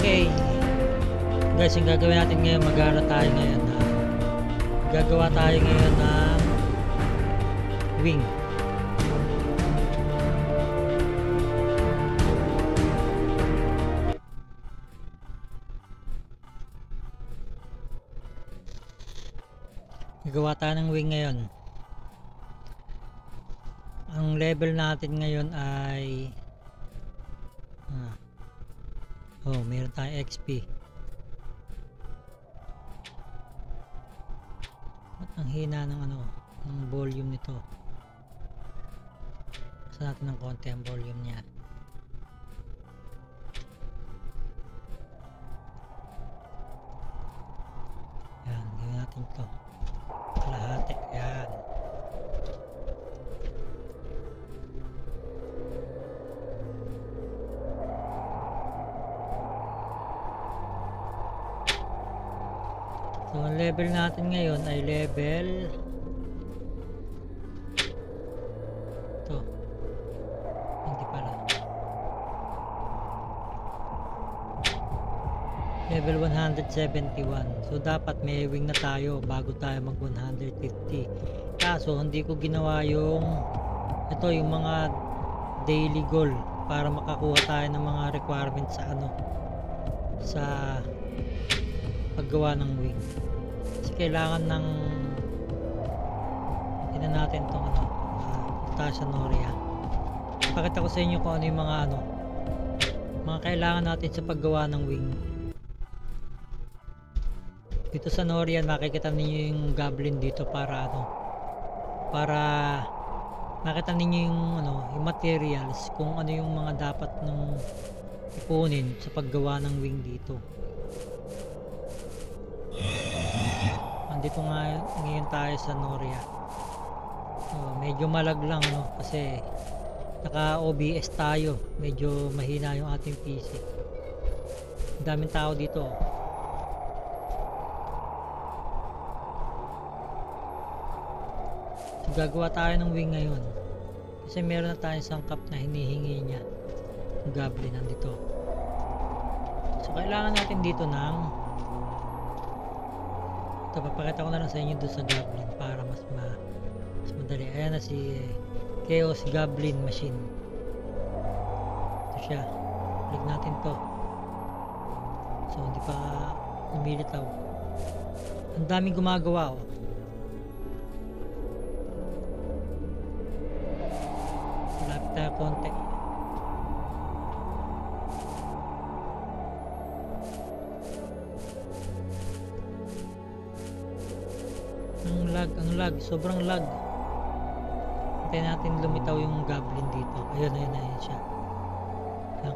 Okay guys, yung gagawin natin ngayon, mag-aaral tayo ngayon na gagawa tayo ngayon ng wing. Gagawa tayo ng wing ngayon. Ang level natin ngayon ay meron tayong XP. Ba't ang hina ng ng volume nito? Basta natin ng konti ang volume niya. Yan, gawin natin ito kalahati. Yan. So ang level natin ngayon ay level ito, hindi pala, level 171. So dapat may wing na tayo bago tayo mag 150. Kaso hindi ko ginawa yung yung mga daily goal para makakuha tayo ng mga requirements sa paggawa ng wing. Kasi kailangan ng natin itong Tasha Noria. Pakita ko sa inyo kung ano yung mga kailangan natin sa paggawa ng wing. Dito sa Noria makikita niyo yung goblin dito para makita niyo yung materials, kung ano yung mga dapat nung ipunin sa paggawa ng wing dito. Andito nga ngayon tayo sa Noria. Medyo malag lang kasi naka OBS tayo, medyo mahina yung ating PC. Ang daming tao dito. So gagawa tayo ng wing ngayon kasi meron na tayong sangkap na hinihingi niya yung goblin nandito. So kailangan natin dito ng ito, papakita ko na lang sa inyo doon sa goblin para mas madali. Ayan na si Chaos Goblin Machine. Ito siya. Click natin to. So hindi pa lumilitaw. Ang daming gumagawa Malapit tayo konti. Ang lag, sobrang lag. Hintayin natin lumitaw yung goblin dito. Ayun siya.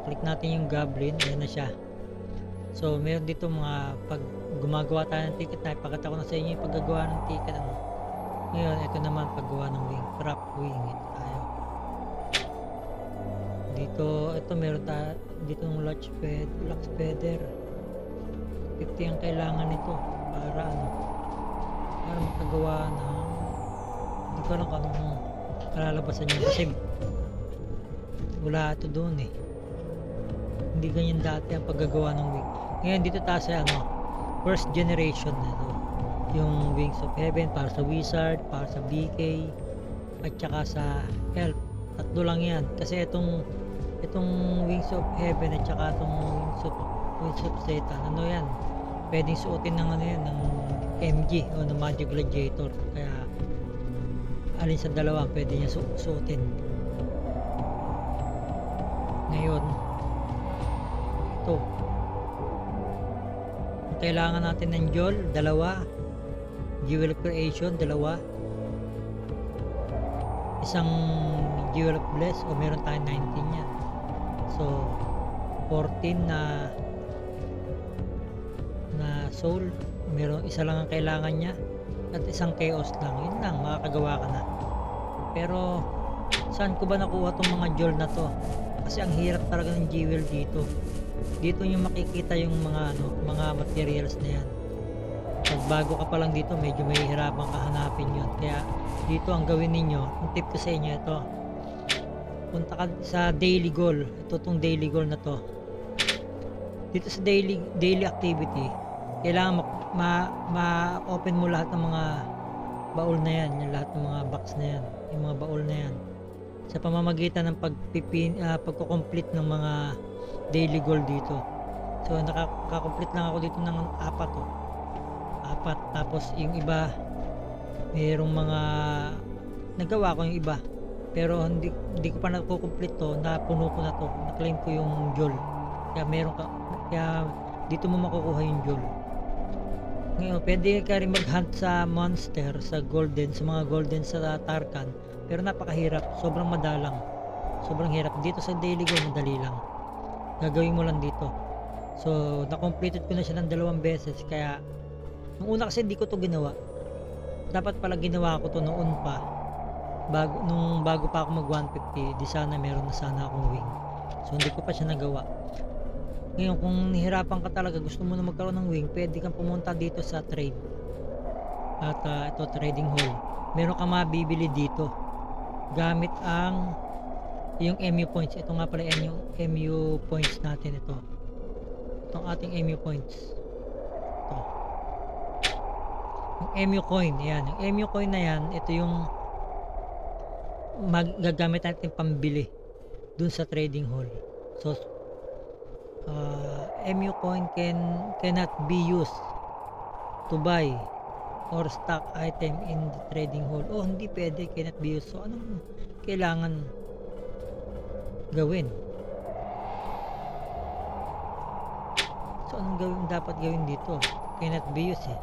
Click natin yung goblin, ayan na siya. So meron dito mga pag gumagawa tayo ng ticket, na ipakita ko na sa inyo yung paggagawa ng ticket. Ngayon ito naman paggawa ng wing, prop wing. Ito tayo dito. Ito meron tayo dito ng launch feather 50 ang kailangan nito para makagawa ng, hindi ko lang kung anong kalalabasan niya kasi wala ito doon hindi ganyan dati ang paggagawa ng wing. Ngayon dito tayo sa first generation na yung Wings of Heaven para sa Wizard, para sa BK at saka sa Elf. Tatlo lang yan kasi itong Wings of Heaven at saka itong Wings of Satan yan, pwedeng suotin ng ng MG o ng Magic Gladiator, kaya alin sa dalawa pwede niya suotin. Ngayon ito, kailangan natin ng Jol, dalawa. Jewel of Creation, dalawa. Isang Jewel of Bless, o meron tayong 19 yan. So 14 na soul, meron isa lang ang kailangan niya at isang chaos lang. Yun lang, makakagawa ka na. Pero saan ko ba nakuha tong mga jewel na to? Kasi ang hirap talaga ng jewel dito. Dito yung makikita yung mga materials na yan. Pag bago ka pa lang dito, medyo mahihirapan ka hanapin yun. Kaya dito ang gawin ninyo, ang tip ko sa inyo ito, punta ka sa daily goal. Ito tong daily goal na to. Dito sa daily activity, kailangan ma-open mo lahat ng mga baul na yan, yung lahat ng mga box na yan, yung mga baul na yan. Sa pamamagitan ng pagko-complete ng mga daily goal dito. So nakaka-complete lang ako dito ng apat oh. Apat, tapos yung iba mayroong mga nagawa ko yung iba. Pero hindi ko pa nakukomplete to, napuno ko na to, na-claim ko yung jol. Kaya dito mo makukuha yung jol. Ngayon, pwede ka rin mag-hunt sa monster, sa mga golden sa Tarkan. Pero napakahirap, sobrang madalang. Sobrang hirap. Dito sa daily goal, madali lang. Gagawin mo lang dito. So, na-completed ko na siya ng 2 beses. Kaya, nung una kasi hindi ko to ginawa. Dapat pala ginawa ko to noon pa. Bago pa ako mag 150, di sana meron na sana akong wing. So, hindi ko pa siya nagawa. Ngayon, kung nahihirapan ka talaga, gusto mo na magkaroon ng wing, pwede kang pumunta dito sa trade. At ito, trading hall. Meron kang mabibili dito. Gamit yung MU points. Ito nga pala yung MU points natin ito. Itong ating MU points. Ito. Yung MU coin, yan. Yung MU coin na yan, ito yung gagamit natin pambili dun sa trading hall. So, MU coin cannot be used to buy or stock item in the trading hall. Oh, hindi pwede, cannot be used. So, anong kailangan gawin? So, anong dapat gawin dito? Cannot be used eh.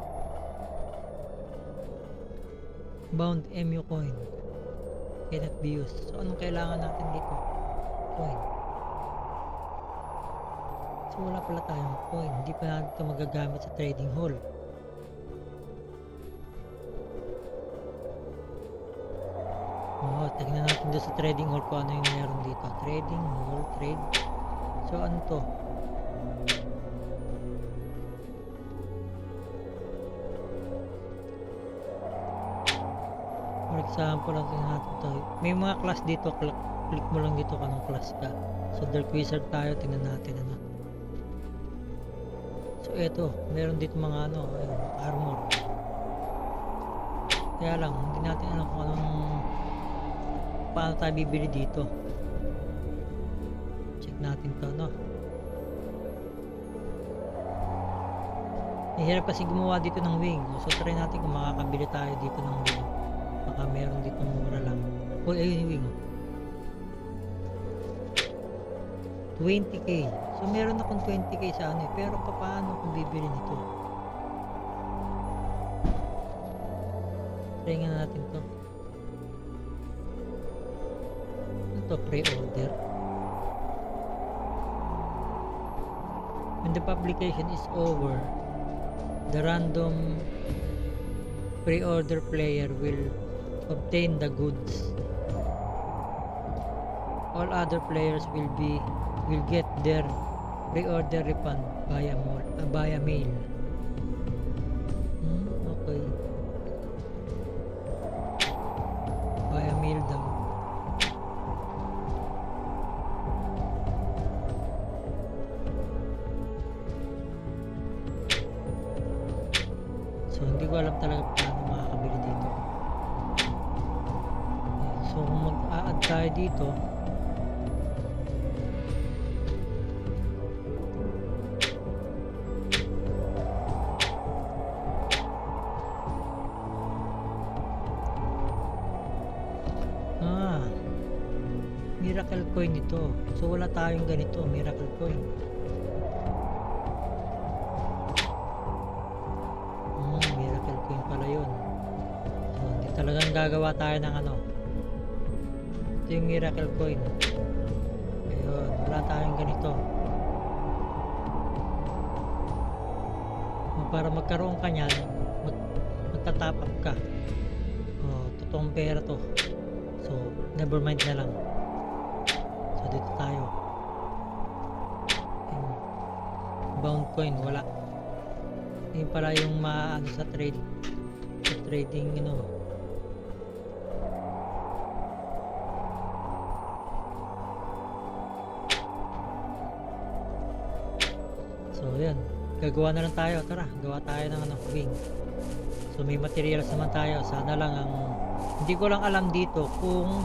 Bound MU coin cannot be used. So, anong kailangan natin dito? Coin. So, wala pala tayong coin. Hindi pa natin ito magagamit sa trading hall. Tignan natin doon sa trading hall kung ano yung meron dito. Trading hall, trade. So, ano to? For example, lang tingnan natin to. May mga class dito. Click mo lang dito kung anong class ka. So, Dark Wizard tayo. Tingnan natin ano. So, eto. Meron dito mga ano. Ayun, armor. Kaya lang, hindi natin alam kung anong paano tayo bibili dito. Check natin to, no? Hirap kasi gumawa dito ng wing. So, try natin kung makakabili tayo dito ng wing. Baka meron dito mura lang. Oh, ayun yung wing. 20k. So, meron akong 20k sa ano eh. Pero paano kung bibili nito? Try nga natin to. Ito, pre-order. When the publication is over, the random pre-order player will obtain the goods. All other players will get their pre-order refund via mail. Okay. Via mail daw. So, hindi ko alam talaga paano makakabili dito. So, kung mag-a-add tayo dito, miracle coin ito. So, wala tayong ganito, miracle coin. Miracle coin pala yun. So, hindi talagang gagawa tayo ng ano. Ito yung miracle coin. Ayun, wala tayong ganito. Para magkaroon ka nyan, magtatap up ka. Totoong pera to. So, never mind na lang. So, dito tayo. Yung bound coin, wala. Yun pala yung maano sa trading, you know. So yan, gagawa na lang tayo. Tara, gawa tayo ng ano, wing. So may materials naman tayo. Sana lang ang hindi ko lang alam dito kung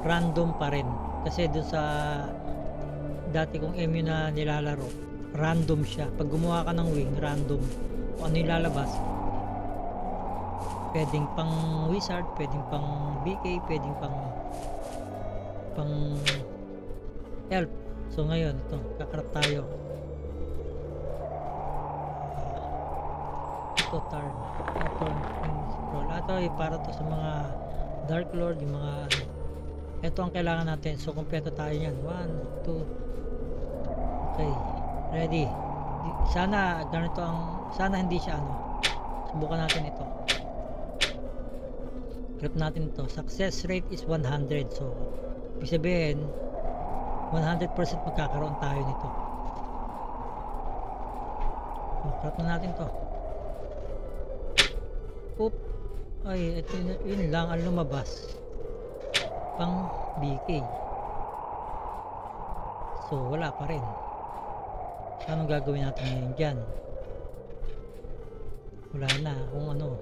random pa rin. Kasi dun sa dati kong MU na nilalaro, random siya. Pag gumawa ka ng wing, random. Kung ano yung lalabas, pwedeng pang wizard, pwedeng pang BK, pwedeng pang elf. So ngayon, ito, kakarap tayo. Ito, turn, scroll. Ito, para to sa mga Dark Lord, yung mga ano. Ito ang kailangan natin. So, kompleto tayo yan. 1, 2. Okay. Ready. Sana, ganito sana hindi siya ano. Subukan natin ito. Grab natin ito. Success rate is 100. So, ibig sabihin, 100% magkakaroon tayo nito. So, grab na natin to. Oop. Ay, ito yun lang ang lumabas. Pang BK. So, wala pa rin. So, anong gagawin natin ngayon dyan? Wala na kung ano.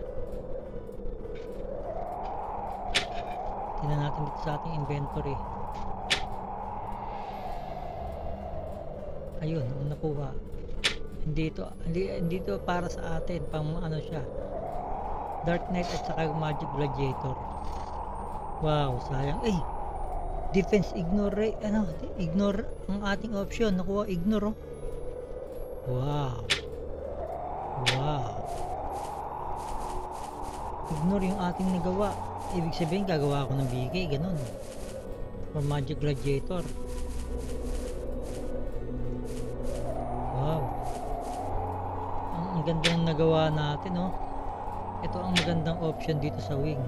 Tingnan natin dito sa ating inventory. Ayun, ang nakuha. Hindi ito para sa atin. Pang ano siya. Dark Knight at saka Magic Gladiator. Wow, sayang. Eh, defense ignore, ignore ang ating option. Nakuha ignore, oh. Wow. Wow. Ignore yung ating nagawa. Ibig sabihin, gagawa ako ng BK, ganun. Or Magic Gladiator. Wow. Ang ganda ng nagawa natin, oh. Ito ang magandang option dito sa wing.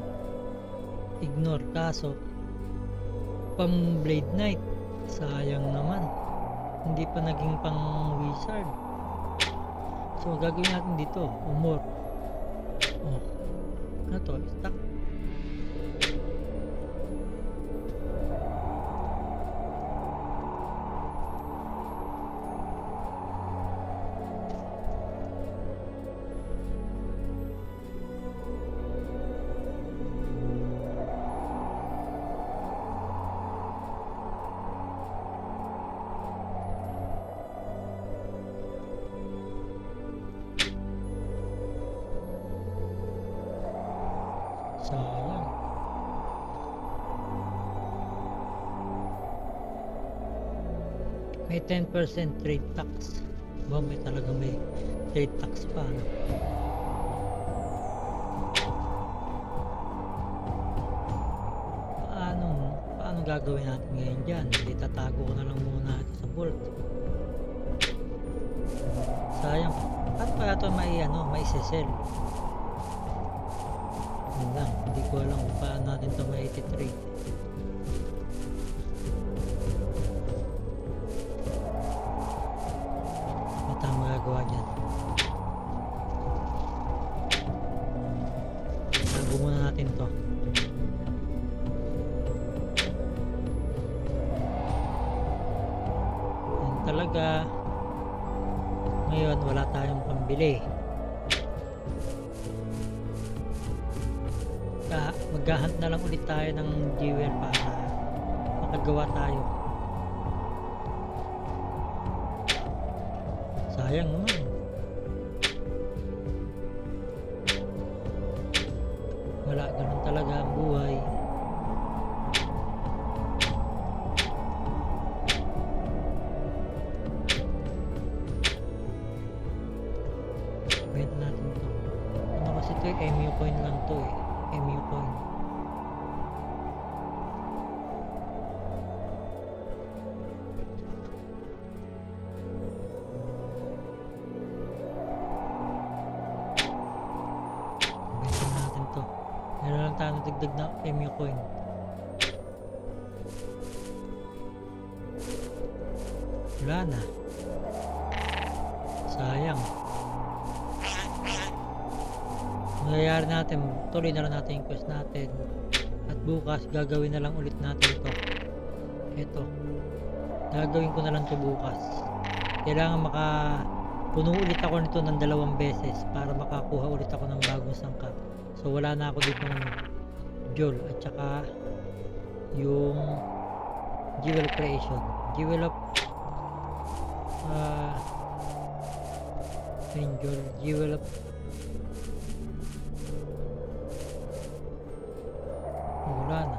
Ignore, kaso pang Blade Knight, sayang naman, hindi pa naging pang wizard. So gagawin natin dito umor. Oh, ano to? Stack. Sayang. May 10% trade tax. Ba, may talaga may trade tax pa, no? Paano gagawin natin ngayon dyan? Hindi, tatago ko na lang muna ito sa vault. Sayang. Paano pa ito may sell? Lang, hindi ko alam kung paano natin ito ma-83. Ano tayong magagawa dyan? Tago muna natin ito. Yan talaga. Ngayon wala tayong pambili. Maghahunt na lang ulit tayo ng jewel para makagawa tayo. Sayang naman. Wala, ganun talaga ang buhay. Benta natin ito. Ano kasi ito eh, MU coin lang to eh. MU coin. Benta natin to. Meron lang tayo dagdag na MU coin. Wala na. Sayang. Mangyayari natin, tuloy na lang natin yung quest natin at bukas gagawin na lang ulit natin ito gagawin ko na lang ito bukas. Kailangan puno ulit ako nito ng 2 beses para makakuha ulit ako ng bagong sangkap. So wala na ako dito ng jewel at saka yung jewel creation, jewel of angel, jewel of wala na,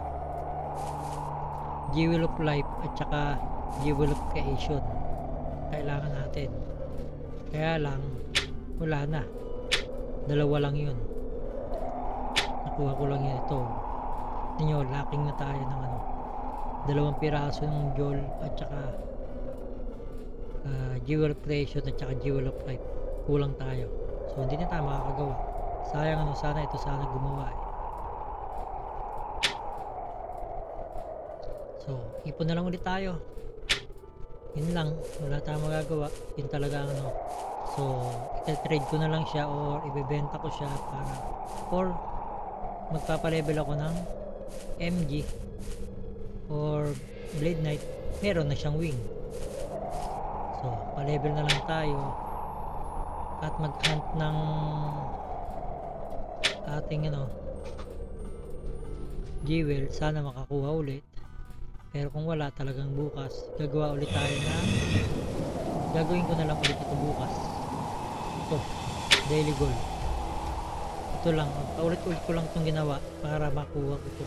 jewel of life at saka jewel of creation kailangan natin. Kaya lang wala na, 2 lang yun, nakuha ko lang yun. Ito ninyo, lacking na tayo ng 2 piraso ng jewel at saka jewel of creation at saka jewel of life, kulang tayo. So hindi na tayo makakagawa, sayang. Sana ito sana gumawa So ipon na lang ulit tayo, yun lang, wala tayong magagawa, yun talaga so ita-trade ko na lang siya or ibebenta ko siya para, or magpapalevel ako ng MG or Blade Knight, meron na siyang wing. So pa-level na lang tayo at mag-hunt ng ating jewel, sana makakuha ulit. Pero kung wala, talagang bukas gagawa ulit tayo gagawin ko na lang ulit ito bukas. Ito daily goal, ito lang, paulit-ulit ko lang itong ginawa para makuha ko ito.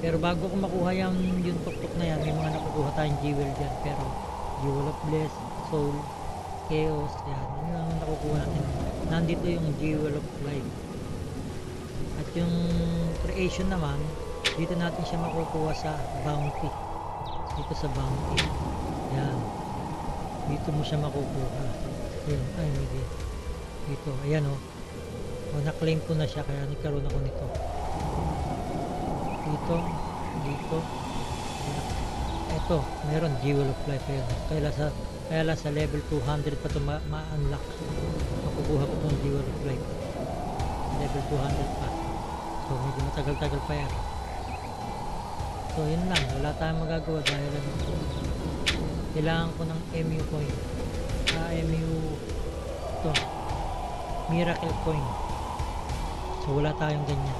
Pero bago ko makuha yung tuktok na yan, may mga nakukuha tayong jewel dyan. Pero jewel of bless, soul, chaos, yan, yun lang ang nakukuha natin. Nandito yung jewel of life at yung creation naman, dito natin siya makukuha sa bounty, dito sa bounty, yan, dito mo siya makukuha. Yun, ay hindi dito, ayan na-claim ko na siya, kaya nagkaroon ako nito dito. Ito meron jewel of life, ayan, kaya lang sa level 200 pa ito ma-unlock, makukuha ko itong jewel of life level 200 pa, so medyo matagal-tagal pa yan. So yun lang, wala tayong magagawa dahil kailangan ko ng MU coin, MU ito, miracle coin. So wala tayong ganyan.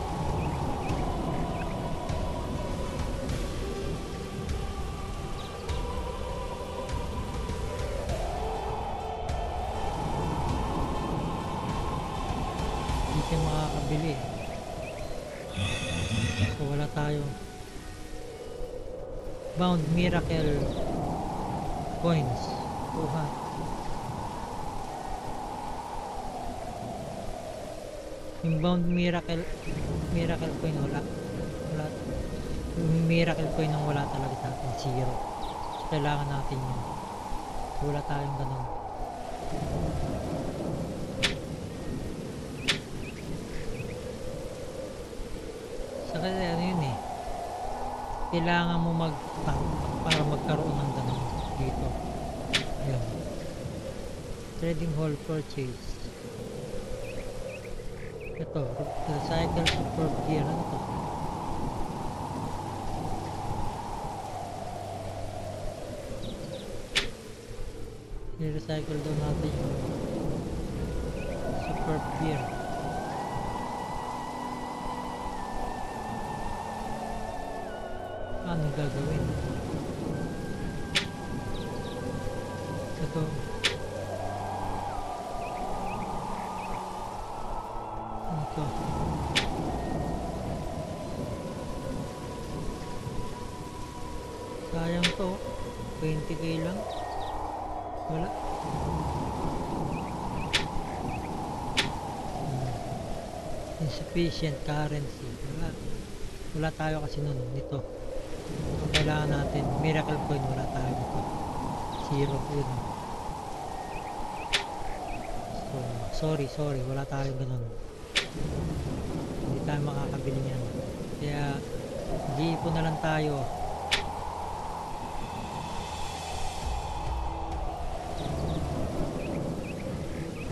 Hindi siya makakabili, so wala tayo bound miracle coins. Yung bound miracle coin wala yung miracle coin ang wala talaga sa atin, 0. So kailangan natin yun, wala tayong ganun. So kasi yun kailangan mo mag-tank para magkaroon ng ganun dito. Ayan, trading hall purchase, ito recycle super gear, ano to, i-recycle daw natin yung super gear. Ano gagawin? Ito sayang to, 20k lang, wala. Insufficient currency, wala tayo kasi nun nito. Ang kailangan natin miracle coin, wala tayo dito, 0 yun. So sorry, wala tayo ganun, hindi tayo makakabili niyan, kaya di-ipon na lang tayo.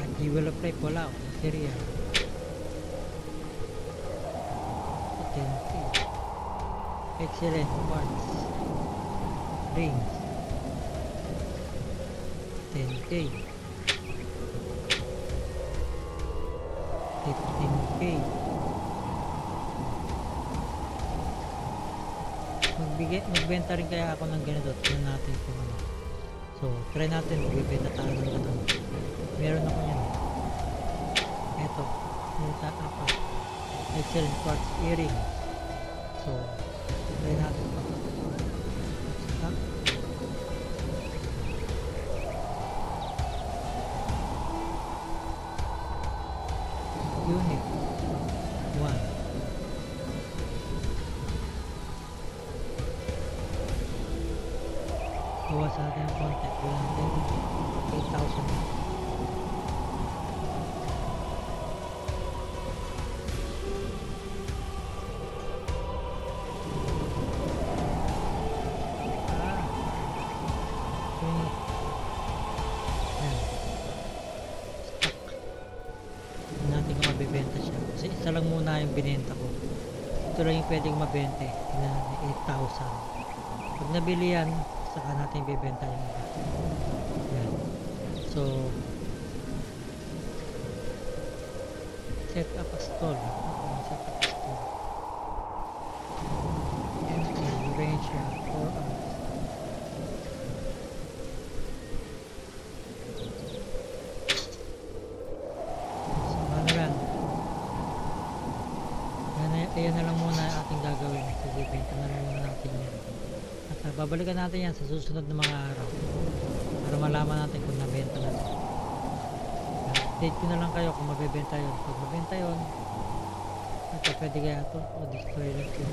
At jewel of life wala, material 10k, excellent parts, rings, 10k, 15k. Magbenta rin kaya ako ng ganito. Tignan natin kung ano. So try natin, magbibenta tayo ng ano. Meron ako yan. Eto, benta ako excellent quartz earring. So try natin pa. Stop. Unit 1. Bawas sa atin ang konti. Gawin natin 8,000. Natin kung mabibenta siya kasi isa lang muna yung binenta ko. Ito lang yung pwedeng mabente. Tingnan natin, 8,000. Pag nabili yan, saka natin bibenta yung iba. Yan. So set up a stall. Set up a stall. Empty range 4 hours. Ayan na lang muna ating gagawin. Sige, benta na lang muna natin yan. At babalikan natin yan sa susunod na mga araw para malaman natin kung nabenta na. Update ko na lang kayo kung mabibenta yun. Pag mabenta yun, ito pwede kaya ito o destroy lang ito.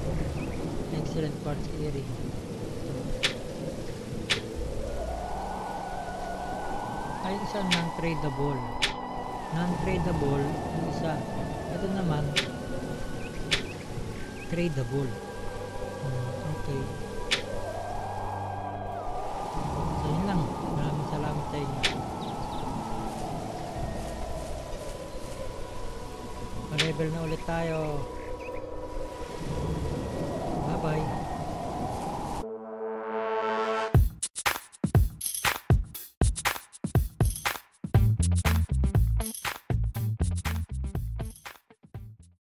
Excellent quartz earring. Ay, isa non-tradable. Non-tradable yung isa. Ito naman tradable. Okay. So yun lang. Maraming salamat sa inyo. Pa-level na ulit tayo.